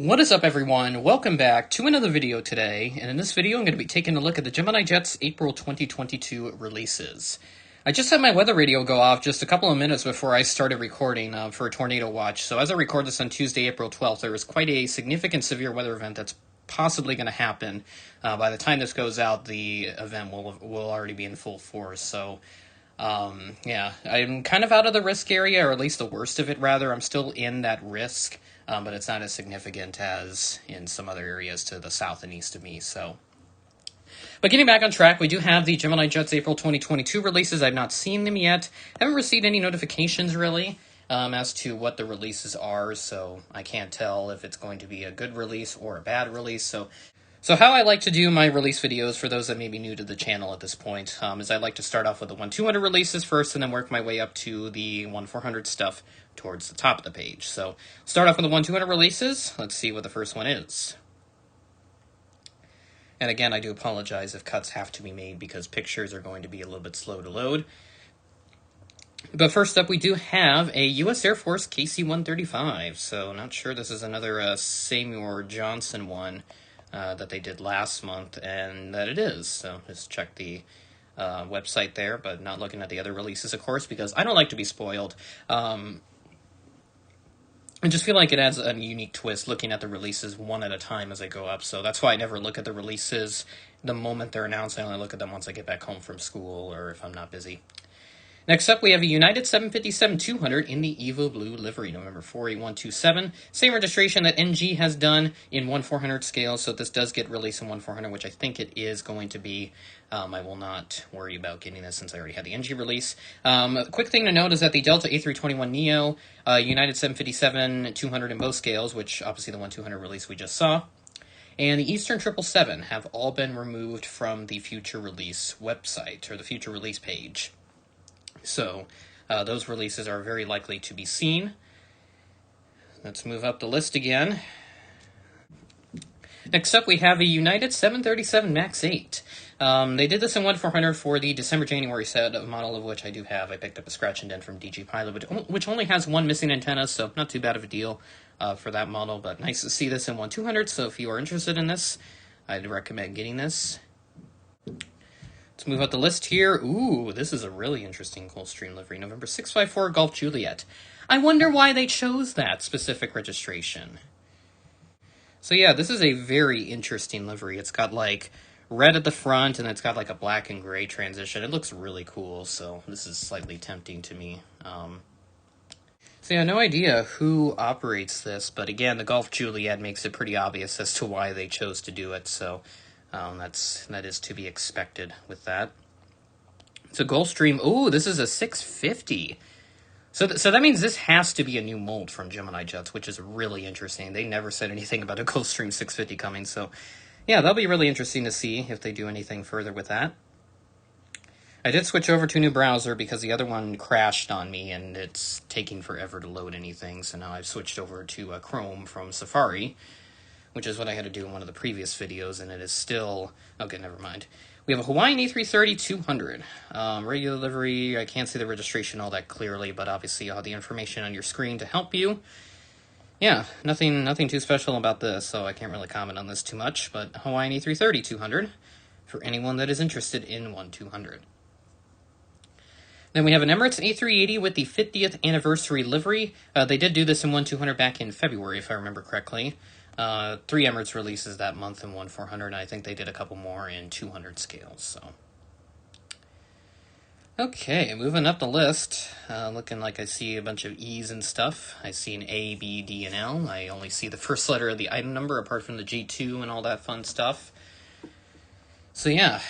What is up, everyone? Welcome back to another video today, and in this video I'm going to be taking a look at the Gemini Jets April 2022 releases. I just had my weather radio go off just a couple of minutes before I started recording for a tornado watch, so as I record this on Tuesday, April 12th, there is quite a significant severe weather event that's possibly going to happen. By the time this goes out, the event will already be in full force, so yeah, I'm kind of out of the risk area, or at least the worst of it, rather. I'm still in that risk, but it's not as significant as in some other areas to the south and east of me, so. But getting back on track, we do have the Gemini Jets April 2022 releases. I've not seen them yet. Haven't received any notifications, really, as to what the releases are, so I can't tell if it's going to be a good release or a bad release, So how I like to do my release videos, for those that may be new to the channel at this point, is I like to start off with the 1-200 releases first and then work my way up to the 1-400 stuff towards the top of the page. So start off with the 1-200 releases. Let's see what the first one is. And again, I do apologize if cuts have to be made because pictures are going to be a little bit slow to load. But first up, we do have a U.S. Air Force KC-135. So not sure this is another Samuel Johnson one. That they did last month, and that it is. So just check the website there, but not looking at the other releases, of course, because I don't like to be spoiled. I just feel like it adds a unique twist looking at the releases one at a time as I go up. So that's why I never look at the releases the moment they're announced. I only look at them once I get back home from school or if I'm not busy. Next up, we have a United 757-200 in the Evo Blue livery, November 48127. Same registration that NG has done in 1-400 scale, so this does get released in 1-400, which I think it is going to be. I will not worry about getting this since I already had the NG release. A quick thing to note is that the Delta A321neo, United 757-200 in both scales, which obviously the 1-200 release we just saw, and the Eastern 777 have all been removed from the future release website, or the future release page. So, those releases are very likely to be seen. Let's move up the list again. Next up, we have a United 737 MAX 8. They did this in 1-400 for the December-January set, a model of which I do have. I picked up a scratch and dent from DG Pilot, which only has one missing antenna, so not too bad of a deal for that model, but nice to see this in 1-200, so if you are interested in this, I'd recommend getting this. Let's move up the list here. Ooh, this is a really interesting Gulfstream livery. November 654 Golf Juliet. I wonder why they chose that specific registration. So yeah, this is a very interesting livery. It's got like red at the front and it's got like a black and gray transition. It looks really cool, so this is slightly tempting to me. So yeah, no idea who operates this, but again, the Golf Juliet makes it pretty obvious as to why they chose to do it, so that is to be expected with that. So Gulfstream, oh, this is a 650. So that means this has to be a new mold from Gemini Jets, which is really interesting. They never said anything about a Gulfstream 650 coming, so yeah, that'll be really interesting to see if they do anything further with that. I did switch over to a new browser because the other one crashed on me and it's taking forever to load anything, so now I've switched over to Chrome from Safari, which is what I had to do in one of the previous videos, and it is still... Okay, never mind. We have a Hawaiian A330-200. Regular livery, I can't see the registration all that clearly, but obviously you'll have the information on your screen to help you. Yeah, nothing too special about this, so I can't really comment on this too much, but Hawaiian A330-200 for anyone that is interested in 1-200. Then we have an Emirates A380 with the 50th anniversary livery. They did do this in 1-200 back in February, if I remember correctly. 3 Emirates releases that month in 1-400, and I think they did a couple more in 200 scales, so. Okay, moving up the list, looking like I see a bunch of E's and stuff. I see an A, B, D, and L. I only see the first letter of the item number, apart from the G2 and all that fun stuff. So yeah.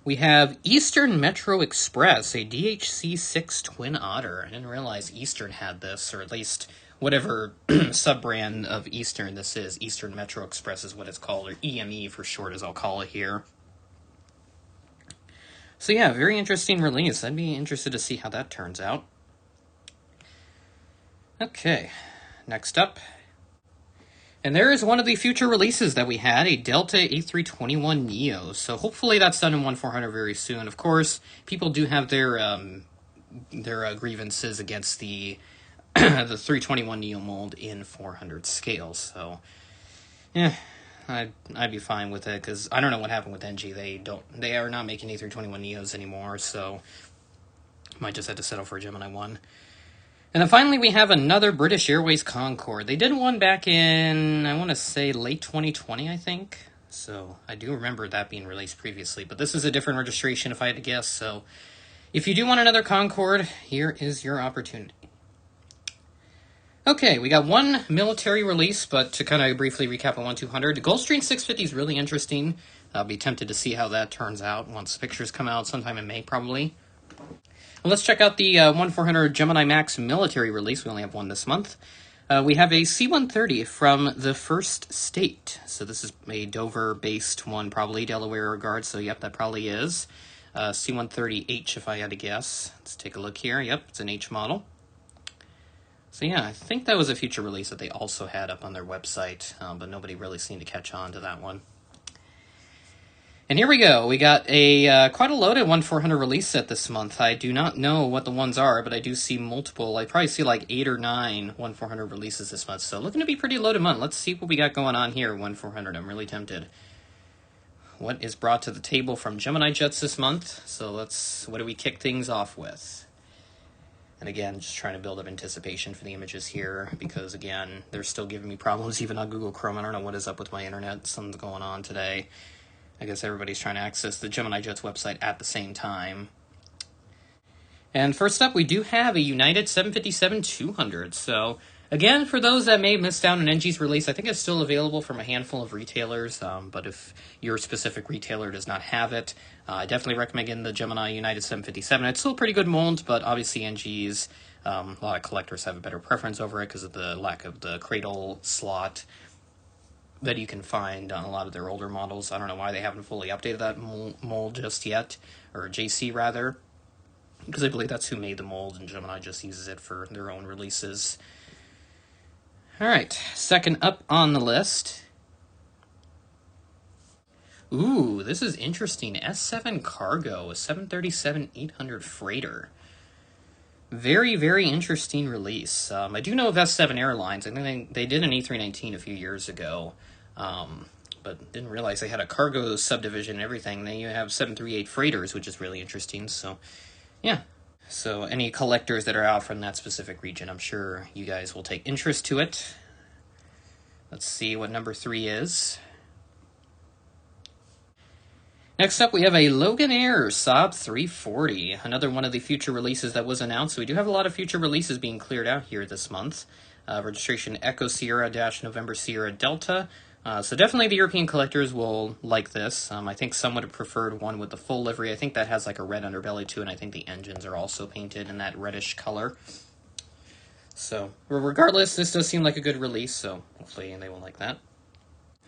We have Eastern Metro Express, a DHC-6 Twin Otter. I didn't realize Eastern had this, or at least whatever sub-brand of Eastern this is. Eastern Metro Express is what it's called, or EME for short, as I'll call it here. So yeah, very interesting release. I'd be interested to see how that turns out. Okay, next up. And there is one of the future releases that we had, a Delta A321neo. So hopefully that's done in 1-400 very soon. Of course, people do have their grievances against the the 321 Neo mold in 400 scale. So, yeah, I'd be fine with it, because I don't know what happened with NG. They are not making A321 Neos anymore, so might just have to settle for a Gemini 1. And then finally, we have another British Airways Concorde. They did one back in, I want to say, late 2020, I think. So I do remember that being released previously. But this is a different registration, if I had to guess. So if you do want another Concorde, here is your opportunity. Okay, we got one military release, but to kind of briefly recap on 1200, the Gulfstream 650 is really interesting. I'll be tempted to see how that turns out once pictures come out sometime in May, probably. Well, let's check out the 1400 Gemini Max military release. We only have one this month. We have a C-130 from the First State. So this is a Dover-based one, probably Delaware regard. So, yep, that probably is. C-130H, if I had to guess. Let's take a look here. Yep, it's an H model. So, yeah, I think that was a future release that they also had up on their website, but nobody really seemed to catch on to that one. And here we go. We got a quite a loaded 1400 release set this month. I do not know what the ones are, but I do see multiple. I probably see like 8 or 9 1400 releases this month. So looking to be pretty loaded month. Let's see what we got going on here, 1400. I'm really tempted. What is brought to the table from Gemini Jets this month? So what do we kick things off with? And again, just trying to build up anticipation for the images here, because again, they're still giving me problems even on Google Chrome. I don't know what is up with my internet. Something's going on today. I guess everybody's trying to access the Gemini Jets website at the same time. And first up, we do have a United 757-200. So, again, for those that may have missed out on NG's release, I think it's still available from a handful of retailers. But if your specific retailer does not have it, I definitely recommend getting the Gemini United 757. It's still a pretty good mold, but obviously NG's, a lot of collectors have a better preference over it because of the lack of the cradle slot that you can find on a lot of their older models. I don't know why they haven't fully updated that mold just yet, or JC rather, because I believe that's who made the mold, and Gemini just uses it for their own releases. Alright, second up on the list. Ooh, this is interesting. S7 Cargo, a 737-800 freighter. Very, very interesting release. I do know of S7 Airlines. I think they did an A319 a few years ago, but didn't realize they had a cargo subdivision and everything. Then you have 738 freighters, which is really interesting. So, yeah. So any collectors that are out from that specific region, I'm sure you guys will take interest to it. Let's see what number 3 is. Next up, we have a Logan Air Saab 340, another one of the future releases that was announced. So we do have a lot of future releases being cleared out here this month. Registration Echo Sierra-November Sierra Delta. So definitely the European collectors will like this. I think some would have preferred one with the full livery. I think that has like a red underbelly too, and I think the engines are also painted in that reddish color. So regardless, this does seem like a good release, so hopefully they will like that.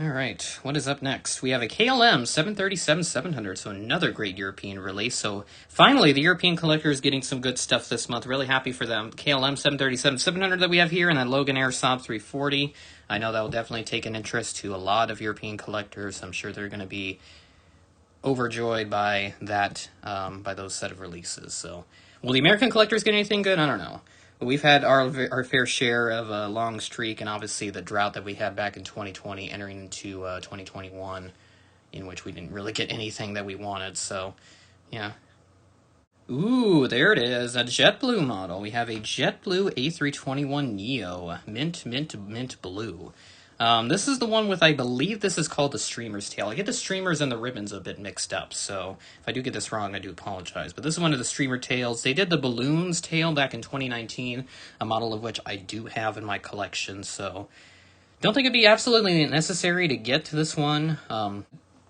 Alright, what is up next? We have a KLM 737-700, so another great European release. So finally, the European collector is getting some good stuff this month. Really happy for them. KLM 737-700 that we have here, and then Logan Air Saab 340. I know that will definitely take an interest to a lot of European collectors. I'm sure they're going to be overjoyed by that, by those set of releases. So, will the American collectors get anything good? I don't know. We've had our fair share of a long streak, and obviously the drought that we had back in 2020 entering into 2021, in which we didn't really get anything that we wanted, so, yeah. Ooh, there it is, a JetBlue model. We have a JetBlue A321neo, mint blue. This is the one with, I believe this is called the streamer's tail. I get the streamers and the ribbons a bit mixed up, so if I do get this wrong, I do apologize. But this is one of the streamer tails. They did the balloons tail back in 2019, a model of which I do have in my collection, so don't think it'd be absolutely necessary to get to this one.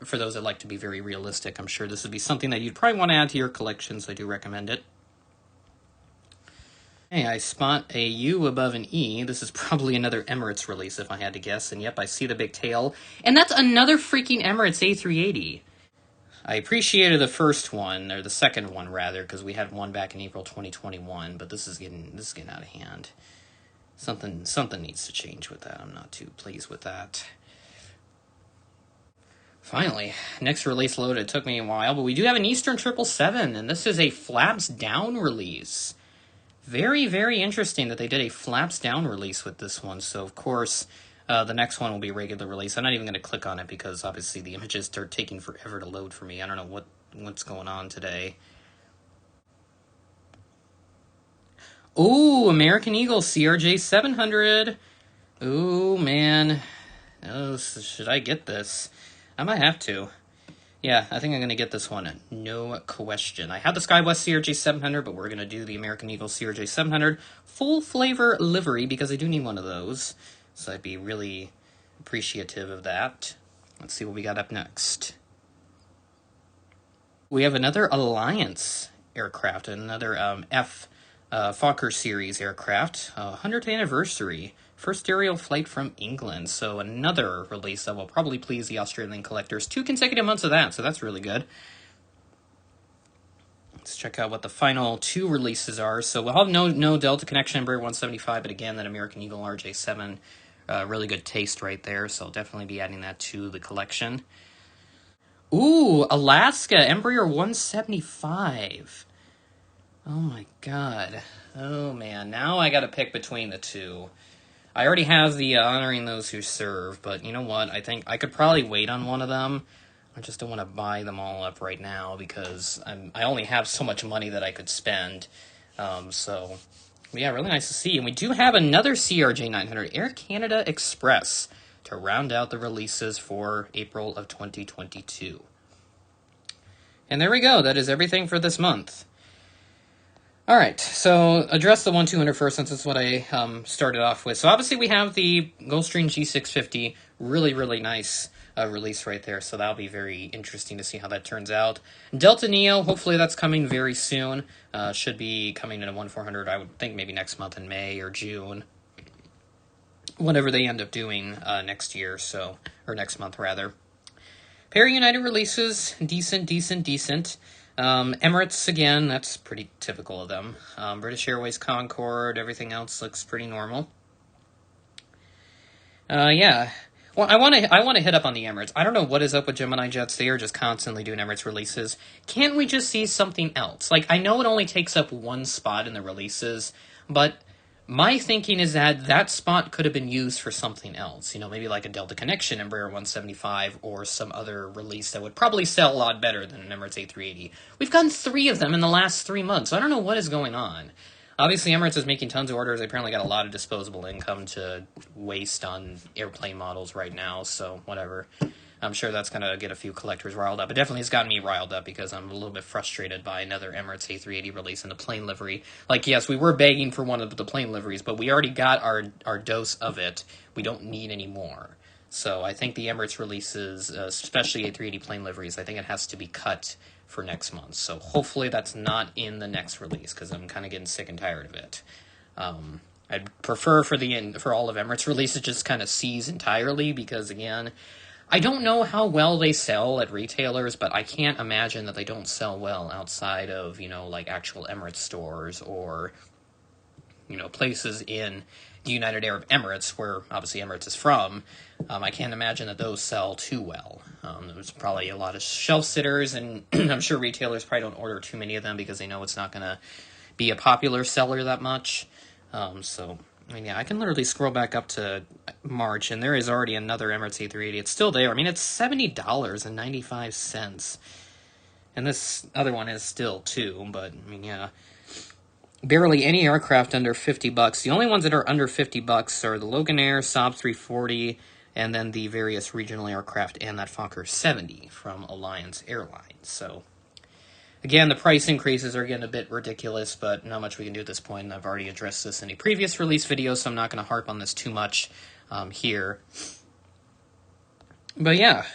For those that like to be very realistic, I'm sure this would be something that you'd probably want to add to your collection, so I do recommend it. Hey, I spot a U above an E. This is probably another Emirates release, if I had to guess. And yep, I see the big tail. And that's another freaking Emirates A380. I appreciated the first one, or the second one, rather, because we had one back in April 2021. But this is getting out of hand. Something needs to change with that. I'm not too pleased with that. Finally, next release load. It took me a while, but we do have an Eastern 777, and this is a flaps down release. Very, very interesting that they did a flaps down release with this one. So, of course, the next one will be a regular release. I'm not even going to click on it because, obviously, the images are taking forever to load for me. I don't know what's going on today. Ooh, American Eagle CRJ 700. Ooh, man. Oh, should I get this? I might have to. Yeah, I think I'm going to get this one. No question. I have the SkyWest CRJ 700, but we're going to do the American Eagle CRJ 700 full flavor livery because I do need one of those. So I'd be really appreciative of that. Let's see what we got up next. We have another Alliance aircraft, another Fokker series aircraft, 100th anniversary. First aerial flight from England, so another release that will probably please the Australian collectors. 2 consecutive months of that, so that's really good. Let's check out what the final 2 releases are. So we'll have no Delta Connection Embraer 175, but again, that American Eagle RJ7, really good taste right there, so I'll definitely be adding that to the collection. Ooh, Alaska Embraer 175. Oh my god. Oh man, now I gotta pick between the 2. I already have the honoring those who serve, but you know what? I think I could probably wait on one of them. I just don't want to buy them all up right now because I only have so much money that I could spend. So, yeah, really nice to see. And we do have another CRJ 900 Air Canada Express to round out the releases for April of 2022. And there we go. That is everything for this month. All right, so address the 1200 first, since it's what I started off with. So obviously we have the Gulfstream G650, really, really nice release right there. So that'll be very interesting to see how that turns out. Delta Neo, hopefully that's coming very soon. Should be coming in a 1400, I would think maybe next month in May or June. Whatever they end up doing next year, so, or next month rather. Pair United releases, decent. Emirates, again, that's pretty typical of them. British Airways Concorde, everything else looks pretty normal. Yeah. Well, I want to hit up on the Emirates. I don't know what is up with Gemini Jets. They are just constantly doing Emirates releases. Can't we just see something else? Like, I know it only takes up 1 spot in the releases, but my thinking is that that spot could have been used for something else. You know, maybe like a Delta Connection Embraer 175 or some other release that would probably sell a lot better than an Emirates A380. We've gotten 3 of them in the last 3 months. So I don't know what is going on. Obviously, Emirates is making tons of orders. They apparently got a lot of disposable income to waste on airplane models right now, so whatever. I'm sure that's going to get a few collectors riled up. It definitely has gotten me riled up because I'm a little bit frustrated by another Emirates A380 release in the plane livery. Like, yes, we were begging for one of the plane liveries, but we already got our dose of it. We don't need any more. So I think the Emirates releases, especially A380 plane liveries, I think it has to be cut for next month. So hopefully that's not in the next release because I'm kind of getting sick and tired of it. I'd prefer for all of Emirates releases just kind of cease entirely because, again, I don't know how well they sell at retailers, but I can't imagine that they don't sell well outside of, you know, like actual Emirates stores or, you know, places in the United Arab Emirates, where obviously Emirates is from. I can't imagine that those sell too well. There's probably a lot of shelf sitters, and I'm sure retailers probably don't order too many of them because they know it's not going to be a popular seller that much. So, I mean, yeah, I can literally scroll back up to March, and there is already another Emirates A380. It's still there. I mean, it's $70.95. And this other one is still, too, but, I mean, yeah. Barely any aircraft under $50. The only ones that are under $50 are the Logan Air, Saab 340, and then the various regional aircraft and that Fokker 70 from Alliance Airlines. So, again, the price increases are getting a bit ridiculous, but not much we can do at this point. And I've already addressed this in a previous release video, so I'm not going to harp on this too much here. But yeah,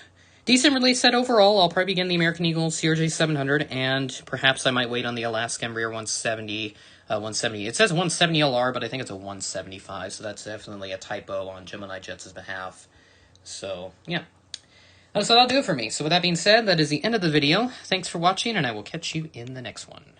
decent release set overall. I'll probably begin the American Eagle CRJ 700, and perhaps I might wait on the Alaska Embraer 170. 170. It says 170 LR, but I think it's a 175, so that's definitely a typo on Gemini Jets' behalf. So, yeah. So that'll do it for me. So with that being said, that is the end of the video. Thanks for watching, and I will catch you in the next one.